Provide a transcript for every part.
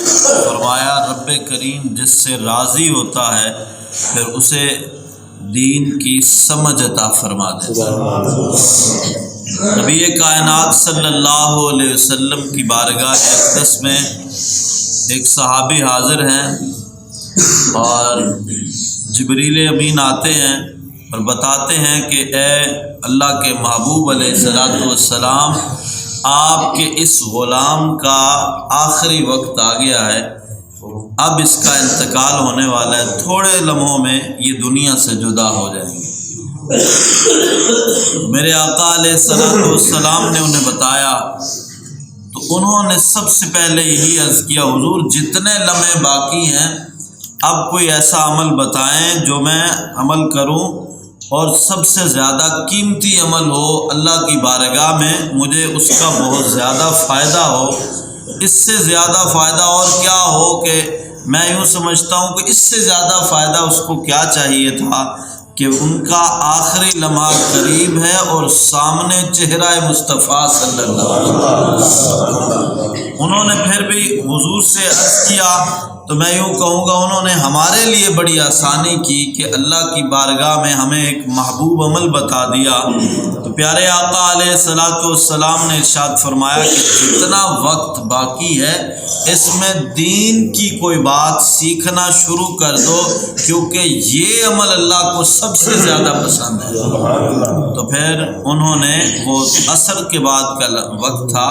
فرمایا رب کریم جس سے راضی ہوتا ہے پھر اسے دین کی سمجھ عطا فرما دیتا ہے۔ نبی کائنات صلی اللہ علیہ وسلم کی بارگاہ اقدس میں ایک صحابی حاضر ہیں اور جبریل امین آتے ہیں اور بتاتے ہیں کہ اے اللہ کے محبوب علیہ الصلوۃ والسلام، آپ کے اس غلام کا آخری وقت آ گیا ہے، اب اس کا انتقال ہونے والا ہے، تھوڑے لمحوں میں یہ دنیا سے جدا ہو جائیں گے۔ میرے آقا علیہ الصلوۃ والسلام نے انہیں بتایا تو انہوں نے سب سے پہلے یہی عرض کیا، حضور جتنے لمحے باقی ہیں اب کوئی ایسا عمل بتائیں جو میں عمل کروں اور سب سے زیادہ قیمتی عمل ہو، اللہ کی بارگاہ میں مجھے اس کا بہت زیادہ فائدہ ہو۔ اس سے زیادہ فائدہ اور کیا ہو کہ میں یوں سمجھتا ہوں کہ اس سے زیادہ فائدہ اس کو کیا چاہیے تھا کہ ان کا آخری لمحہ قریب ہے اور سامنے چہرہ مصطفیٰ صلی اللہ علیہ وسلم۔ انہوں نے پھر بھی حضور سے عرض کیا تو میں یوں کہوں گا انہوں نے ہمارے لیے بڑی آسانی کی کہ اللہ کی بارگاہ میں ہمیں ایک محبوب عمل بتا دیا۔ تو پیارے آقا علیہ الصلوۃ والسلام نے ارشاد فرمایا کہ جتنا وقت باقی ہے اس میں دین کی کوئی بات سیکھنا شروع کر دو، کیونکہ یہ عمل اللہ کو سب سے زیادہ پسند ہے۔ تو پھر انہوں نے وہ عصر کے بعد کا وقت تھا،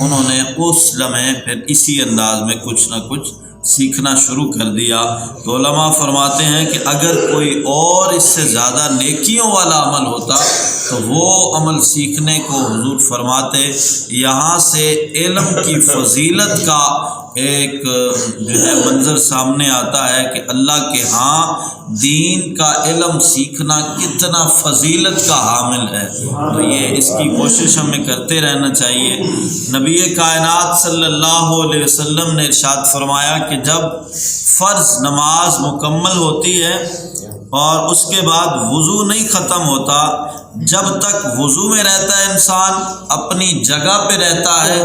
انہوں نے اس لمحے پھر اسی انداز میں کچھ نہ کچھ سیکھنا شروع کر دیا۔ تو علماء فرماتے ہیں کہ اگر کوئی اور اس سے زیادہ نیکیوں والا عمل ہوتا تو وہ عمل سیکھنے کو حضور فرماتے۔ یہاں سے علم کی فضیلت کا ایک جو ہے منظر سامنے آتا ہے کہ اللہ کے ہاں دین کا علم سیکھنا کتنا فضیلت کا حامل ہے۔ تو یہ اس کی کوشش ہمیں کرتے رہنا چاہیے۔ نبی کائنات صلی اللہ علیہ وسلم نے ارشاد فرمایا کہ جب فرض نماز مکمل ہوتی ہے اور اس کے بعد وضو نہیں ختم ہوتا، جب تک وضو میں رہتا ہے انسان اپنی جگہ پہ رہتا ہے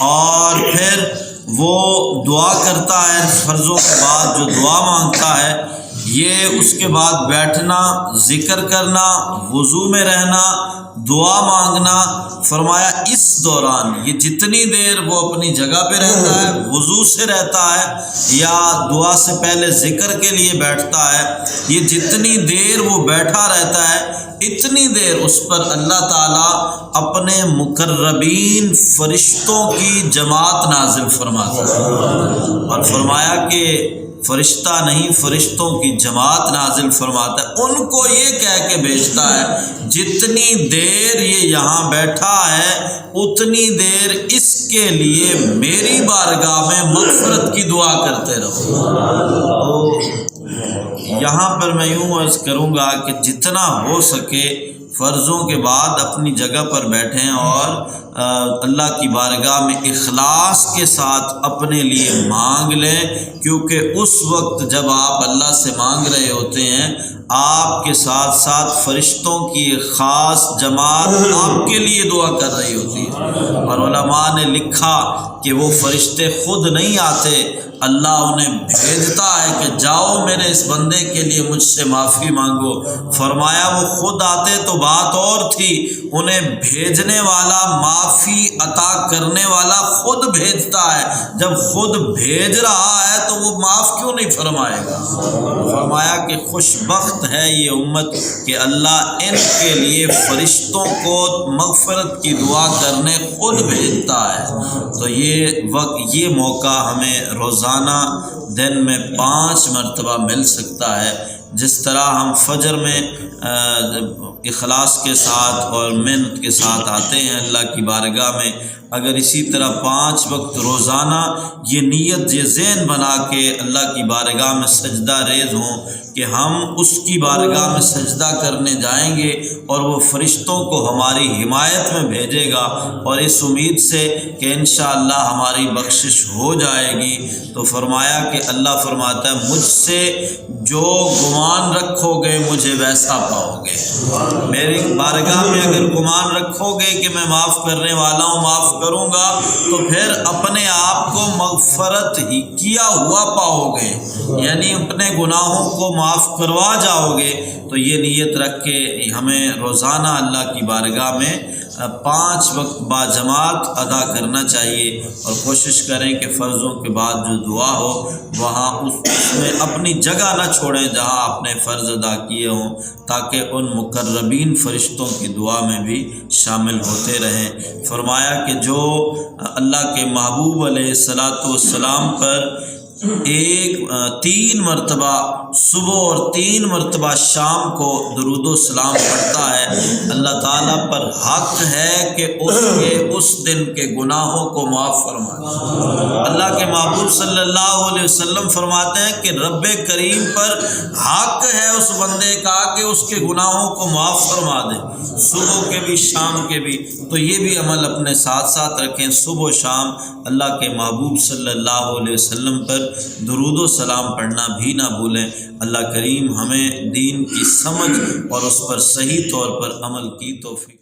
اور پھر وہ دعا کرتا ہے، فرضوں کے بعد جو دعا مانگتا ہے، یہ اس کے بعد بیٹھنا، ذکر کرنا، وضو میں رہنا، دعا مانگنا، فرمایا اس دوران یہ جتنی دیر وہ اپنی جگہ پہ رہتا ہے، وضو سے رہتا ہے یا دعا سے پہلے ذکر کے لیے بیٹھتا ہے، یہ جتنی دیر وہ بیٹھا رہتا ہے اتنی دیر اس پر اللہ تعالیٰ اپنے مقربین فرشتوں کی جماعت نازل فرماتا ہے، اور فرمایا کہ فرشتہ نہیں فرشتوں کی جماعت نازل فرماتا ہے، ان کو یہ کہہ کے بھیجتا ہے جتنی دیر یہ یہاں بیٹھا ہے اتنی دیر اس کے لیے میری بارگاہ میں مغفرت کی دعا کرتے رہو۔ یہاں پر میں یوں عرض کروں گا کہ جتنا ہو سکے فرضوں کے بعد اپنی جگہ پر بیٹھیں اور اللہ کی بارگاہ میں اخلاص کے ساتھ اپنے لیے مانگ لیں، کیونکہ اس وقت جب آپ اللہ سے مانگ رہے ہوتے ہیں آپ کے ساتھ ساتھ فرشتوں کی ایک خاص جماعت آپ کے لیے دعا کر رہی ہوتی ہے، اور علماء نے لکھا کہ وہ فرشتے خود نہیں آتے، اللہ انہیں بھیجتا ہے کہ جاؤ میرے اس بندے کے لیے مجھ سے معافی مانگو۔ فرمایا وہ خود آتے تو بات اور تھی، انہیں بھیجنے والا معافی عطا کرنے والا خود بھیجتا ہے، جب خود بھیج رہا ہے تو وہ معاف کیوں نہیں فرمائے گا؟ فرمایا کہ خوش بخت ہے یہ امت کہ اللہ ان کے لیے فرشتوں کو مغفرت کی دعا کرنے خود بھیجتا ہے۔ تو یہ موقع ہمیں روزانہ دن میں 5 مرتبہ مل سکتا ہے۔ جس طرح ہم فجر میں اخلاص کے ساتھ اور محنت کے ساتھ آتے ہیں اللہ کی بارگاہ میں، اگر اسی طرح 5 وقت روزانہ یہ نیت یہ ذہن بنا کے اللہ کی بارگاہ میں سجدہ ریز ہوں کہ ہم اس کی بارگاہ میں سجدہ کرنے جائیں گے اور وہ فرشتوں کو ہماری حمایت میں بھیجے گا، اور اس امید سے کہ انشاءاللہ ہماری بخشش ہو جائے گی، تو فرمایا کہ اللہ فرماتا ہے مجھ سے جو گمان رکھو گے مجھے ویسا پاؤ گے۔ میری بارگاہ میں اگر گمان رکھو گے کہ میں معاف کرنے والا ہوں، معاف کروں گا، تو پھر اپنے آپ کو مغفرت ہی کیا ہوا پاؤ گے، یعنی اپنے گناہوں کو معاف کروا جاؤ گے۔ تو یہ نیت رکھ کے ہمیں روزانہ اللہ کی بارگاہ میں 5 وقت باجماعت ادا کرنا چاہیے، اور کوشش کریں کہ فرضوں کے بعد جو دعا ہو وہاں اس میں اپنی جگہ نہ چھوڑیں جہاں آپ نے فرض ادا کیے ہوں، تاکہ ان مقربین فرشتوں کی دعا میں بھی شامل ہوتے رہیں۔ فرمایا کہ جو اللہ کے محبوب علیہ الصلاۃ والسلام پر 3 مرتبہ صبح اور 3 مرتبہ شام کو درود و سلام پڑھتا ہے، اللہ تعالیٰ پر حق ہے کہ اس دن کے گناہوں کو معاف فرمائے۔ اللہ کے محبوب صلی اللہ علیہ وسلم فرماتے ہیں کہ رب کریم پر حق ہے اس بندے کا کہ اس کے گناہوں کو معاف فرما دے، صبح کے بھی شام کے بھی۔ تو یہ بھی عمل اپنے ساتھ ساتھ رکھیں، صبح و شام اللہ کے محبوب صلی اللہ علیہ وسلم پر درود و سلام پڑھنا بھی نہ بھولیں۔ اللہ کریم ہمیں دین کی سمجھ اور اس پر صحیح طور پر عمل کی توفیق